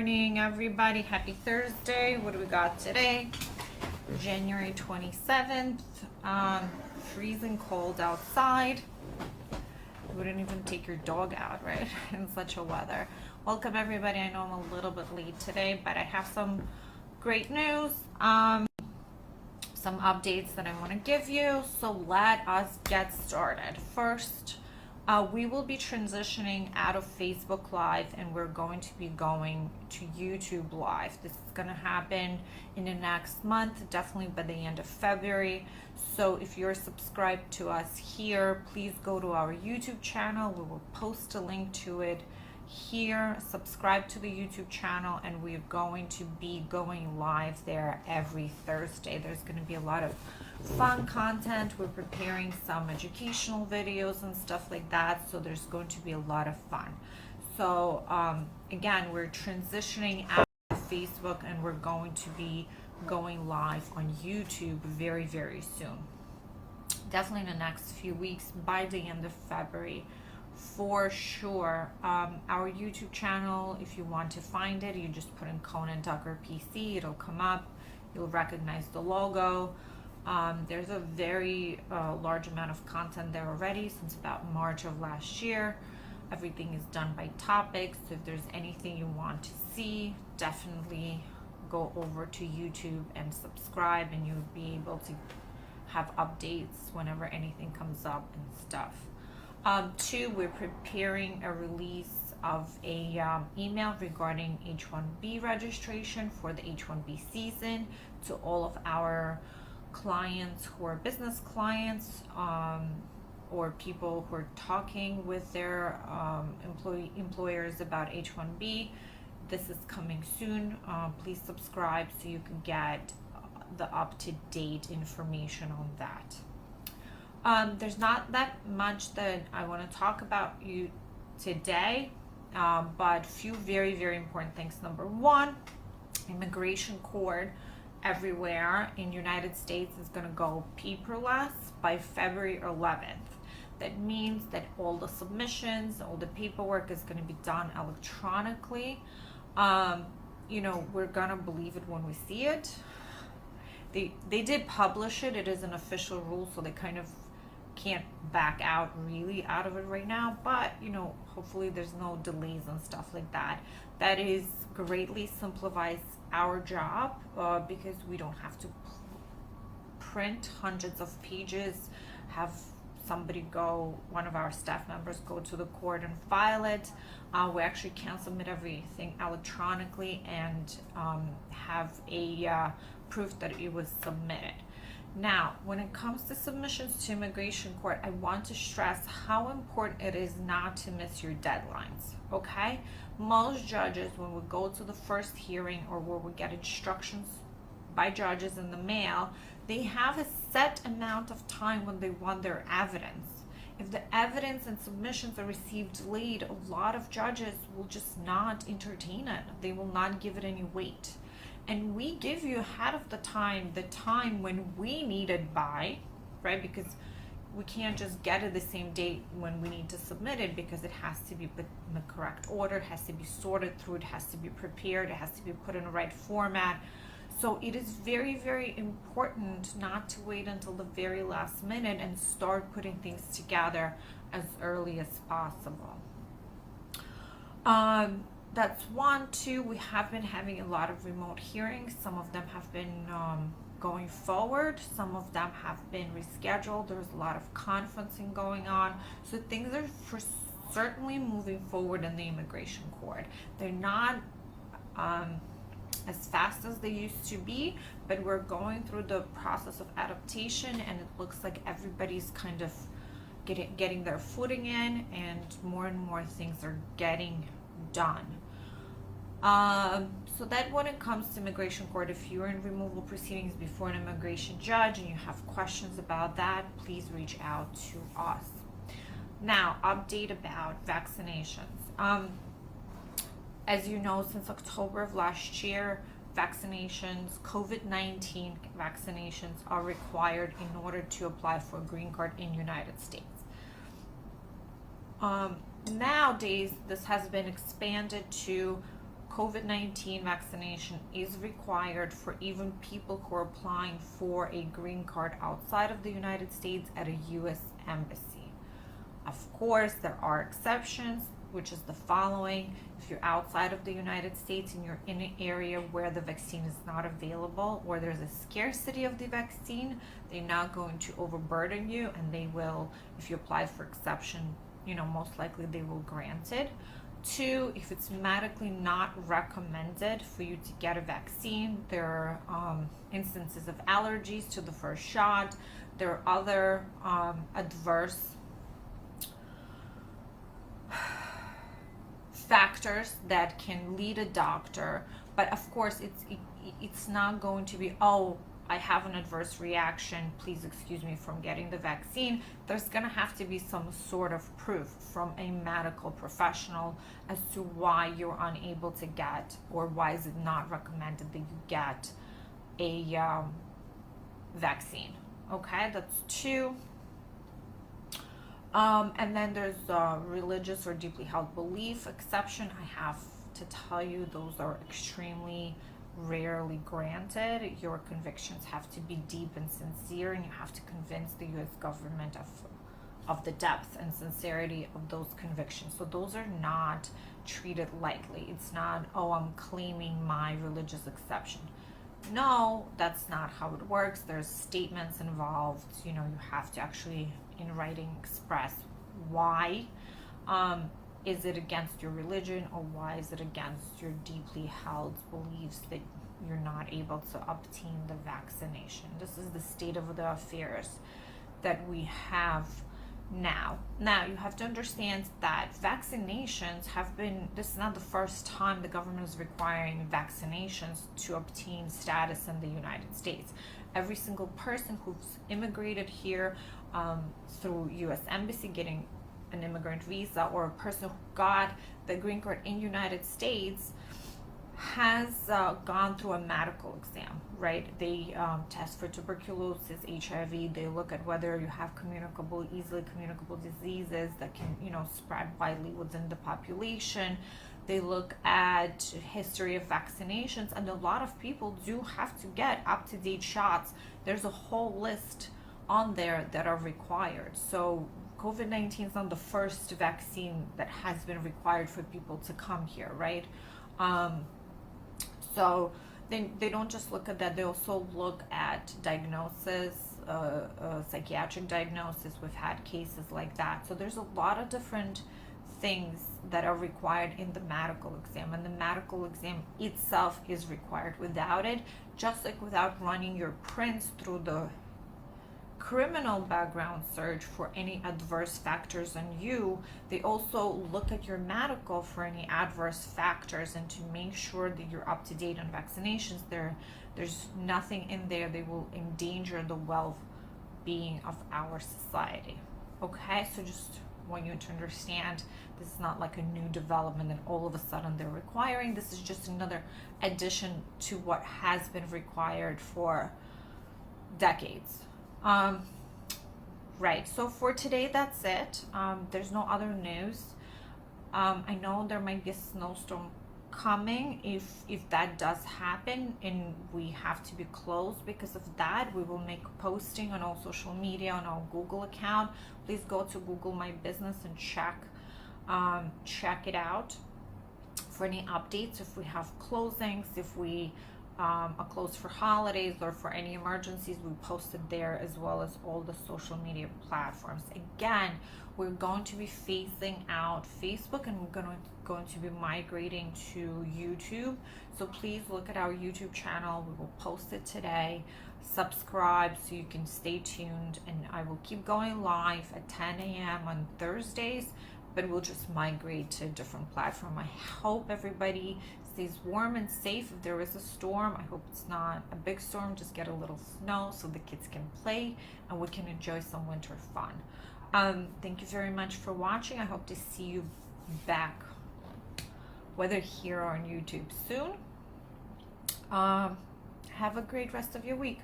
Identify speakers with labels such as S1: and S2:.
S1: morning, everybody. Happy Thursday. What do we got today? January 27th. Freezing cold outside. You wouldn't even take your dog out, right? In such a weather. Welcome, everybody. I know I'm a little bit late today, but I have some great news. Some updates that I want to give you. So let us get started. First, we will be transitioning out of Facebook Live and we're going to be going to YouTube Live. This is going to happen in the next month, definitely by the end of February. So if you're subscribed to us here, please go to our YouTube channel. We will post a link to it here. Subscribe to the YouTube channel, and we're going to be going live there every Thursday. There's going to be a lot of fun content. We're preparing some educational videos and stuff like that, so there's going to be a lot of fun. So again, we're transitioning out of Facebook and we're going to be going live on YouTube very, very soon. Definitely in the next few weeks, by the end of February for sure. Our YouTube channel, if you want to find it, you just put in Conan Tucker PC, it'll come up. You'll recognize the logo. There's a very large amount of content there already since about March of last year. Everything is done by topics. So if there's anything you want to see, definitely go over to YouTube and subscribe, and you'll be able to have updates whenever anything comes up and stuff. Two, we're preparing a release of a email regarding H-1B registration for the H-1B season to all of our clients who are business clients or people who are talking with their employers about H-1B. This is coming soon. Please subscribe so you can get the up-to-date information on that. There's not that much that I want to talk about you today, but few very, very important things. Number one, immigration court everywhere in United States is going to go paperless by February 11th. That means that all the submissions, all the paperwork is going to be done electronically. We're going to believe it when we see it. They did publish it. It is an official rule, so they kind of can't back out really out of it right now, but hopefully there's no delays and stuff like that. That is greatly simplifies our job because we don't have to print hundreds of pages, have one of our staff members go to the court and file it. We actually can submit everything electronically and have a proof that it was submitted. Now, when it comes to submissions to immigration court, I want to stress how important it is not to miss your deadlines, okay? Most judges, when we go to the first hearing or where we get instructions by judges in the mail, they have a set amount of time when they want their evidence. If the evidence and submissions are received late, a lot of judges will just not entertain it. They will not give it any weight. And we give you ahead of the time when we need it by, right? Because we can't just get it the same date when we need to submit it, because it has to be put in the correct order, it has to be sorted through, it has to be prepared, it has to be put in the right format. So it is very, very important not to wait until the very last minute and start putting things together as early as possible. That's one. Two, we have been having a lot of remote hearings. Some of them have been going forward. Some of them have been rescheduled. There's a lot of conferencing going on. So things are certainly moving forward in the immigration court. They're not as fast as they used to be, but we're going through the process of adaptation, and it looks like everybody's kind of getting their footing in, and more things are getting done. So that when it comes to immigration court, if you're in removal proceedings before an immigration judge and you have questions about that, please reach out to us. Now, update about vaccinations. As you know, since October of last year, vaccinations, COVID-19 vaccinations are required in order to apply for a green card in the United States. Nowadays, this has been expanded to COVID-19 vaccination is required for even people who are applying for a green card outside of the United States at a U.S. embassy. Of course, there are exceptions, which is the following. If you're outside of the United States and you're in an area where the vaccine is not available or there's a scarcity of the vaccine, they're not going to overburden you, and they will, if you apply for exception, most likely they will grant it. 2, if it's medically not recommended for you to get a vaccine, there are instances of allergies to the first shot. There are other adverse factors that can lead a doctor, but of course it's not going to be, oh, I have an adverse reaction, please excuse me from getting the vaccine. There's going to have to be some sort of proof from a medical professional as to why you're unable to get, or why is it not recommended that you get a vaccine. Okay, that's 2. And then there's religious or deeply held belief exception. I have to tell you, those are extremely rarely granted. Your convictions have to be deep and sincere, and you have to convince the U.S. government of the depth and sincerity of those convictions. So those are not treated lightly. It's not, oh, I'm claiming my religious exception. No, that's not how it works. There's statements involved. You have to actually in writing express why. Is it against your religion, or why is it against your deeply held beliefs that you're not able to obtain the vaccination? This is the state of the affairs that we have now. Now, you have to understand that vaccinations have been, this is not the first time the government is requiring vaccinations to obtain status in the United States. Every single person who's immigrated here through U.S. Embassy getting an immigrant visa, or a person who got the green card in United States, has gone through a medical exam, right? They test for tuberculosis, HIV. They look at whether you have easily communicable diseases that can, spread widely within the population. They look at history of vaccinations, and a lot of people do have to get up-to-date shots. There's a whole list on there that are required. So COVID-19 is not the first vaccine that has been required for people to come here, right? So they don't just look at that. They also look at diagnosis, psychiatric diagnosis. We've had cases like that. So there's a lot of different things that are required in the medical exam, and the medical exam itself is required. Without it, just like without running your prints through the criminal background search for any adverse factors on you, they also look at your medical for any adverse factors, and to make sure that you're up to date on vaccinations. There's nothing in there that will endanger the well-being of our society. Okay, so just want you to understand, this is not like a new development and all of a sudden they're requiring. This is just another addition to what has been required for decades. Right, so for today, that's it. There's no other news. I know there might be a snowstorm coming. If that does happen and we have to be closed because of that, we will make a posting on all social media, on our Google account. Please go to Google My Business and check it out for any updates. If we have closings, if we are closed for holidays or for any emergencies, we post it there, as well as all the social media platforms. Again, we're going to be phasing out Facebook, and we're going to be migrating to YouTube. So please look at our YouTube channel. We will post it today. Subscribe so you can stay tuned, and I will keep going live at 10 a.m. on Thursdays, but we'll just migrate to a different platform. I hope everybody stays warm and safe. If there is a storm, I hope it's not a big storm, just get a little snow so the kids can play and we can enjoy some winter fun. Thank you very much for watching. I hope to see you back, whether here or on YouTube soon. Have a great rest of your week.